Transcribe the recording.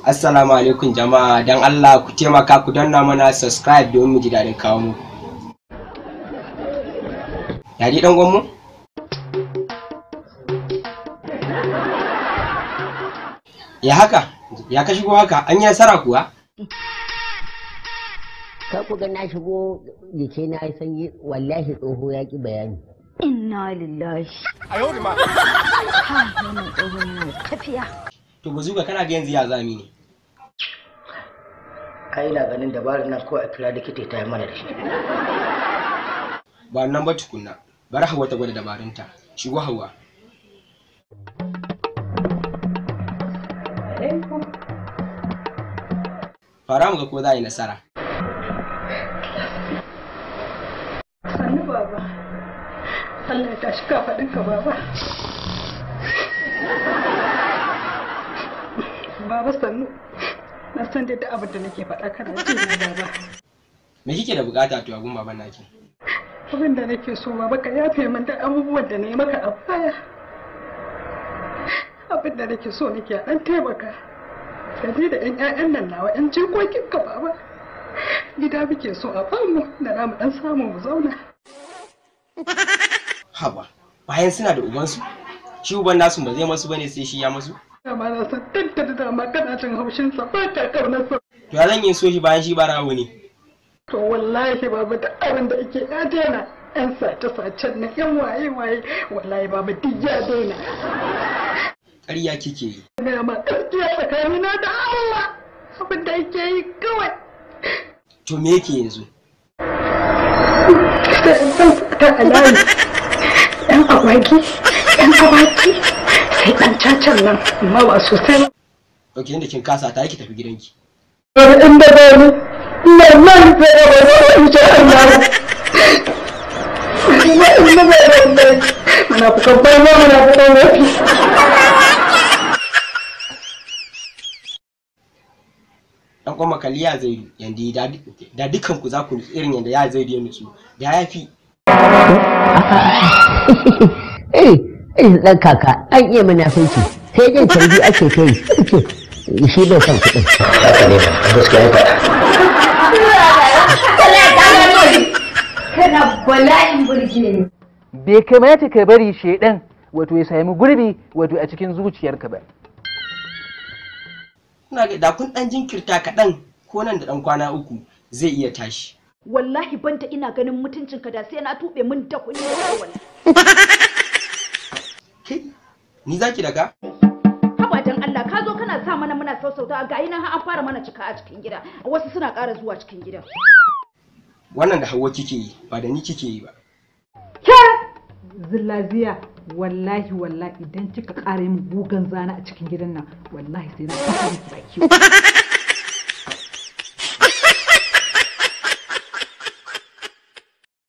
Assalamu alaikum jama'a, dan Allah ku taimaka ku danna mana subscribe domin mu ji dadin kawo mu. Yadi dan gwammu? Ya haka? Ya ka shigo haka? An yi nasara kuwa? Ka ku ga na shigo jike na yi sanyi wallahi tsoho ya ki bayani. Inna lillahi. Ayo ni ma. Ha, wannan tsohon na tafiya. To bazuka kana ga yanzu ya zami ne. Ai na ganin dabarar nan kawai a kira likita ta yi mana da shi. Ba nan ba tukunna. Bari Hauwa ta gwada dabarunta. Shigo Hauwa. Fara mu ga ko za a yi nasara. Sannu baba. Allah ya tashi kafaɗinka baba. Baba sannu. Na san da abin da nake faɗa kana ji na baba. Me kike da bukata to abun baban naki? Abin da nake so baba ka yafe min da abubuwan da na yi maka a baya. Abin da nake so nake a ɗan taimaka. Kaji da 'yan 'ya'yan nan nawa 'yan jikokin ka baba. Gida muke so a bamu da na mu ɗan samu mu zauna. Haba, bayan suna da ubansu, shi uban nasu ba zai masu bane sai shi ya masu? Dama na san da dama kana jin haushinsa ba ka ƙaunarsa. To ya zan yin so shi bayan shi ba rawo ne. To wallahi babu da abin da ake ya daina. 'Yan sace-sacen na 'yan waye-waye wallahi babu duk ya daina. Ƙarya kike yi. Ina ma gaskiya tsakanina da Allah abin da yake yi kawai. To me yake yanzu? Ta alayi. 'Yan agwagi, 'yan awaki, sai ɗan cacan nan amma ba sosai ba. Ok, inda kin kasa ta ki tafi gidanki. Wani inda ba ni, ina nan sai da ba za a wuce Allah. Ina inda ba da Allah. Muna fukan bai ma muna fukan mafi. Dan kuma kalli ya zai yanda da dukkan ku za ku irin yanda ya zai ya nutsu. Da yafi. Dan kaka an iya munafunci sai dai tarbi ake kai shi bai san kuɗin. Haka ne ba gaskiya ya faɗa. Kana bala'in burge ne. Bai kamata ka bari shedan wato ya sami gurbi wato a cikin zuciyarka ba. Ina ga da kun dan jinkirta kaɗan ko nan da dan kwana uku zai iya tashi. Wallahi banta ina ganin mutuncinka da sai na tube min da kuɗi da wallahi. Ni zaki daga? Haba dan Allah ka zo kana sa mana muna sausauta ga nan an fara mana cika a cikin gida. Wasu suna ƙara zuwa cikin gida. Wannan da Hauwa kike yi ba da ni kike yi ba. Zillaziya wallahi idan kika ƙara yin gugan zana a cikin gidan nan wallahi sai na fasa miki baki.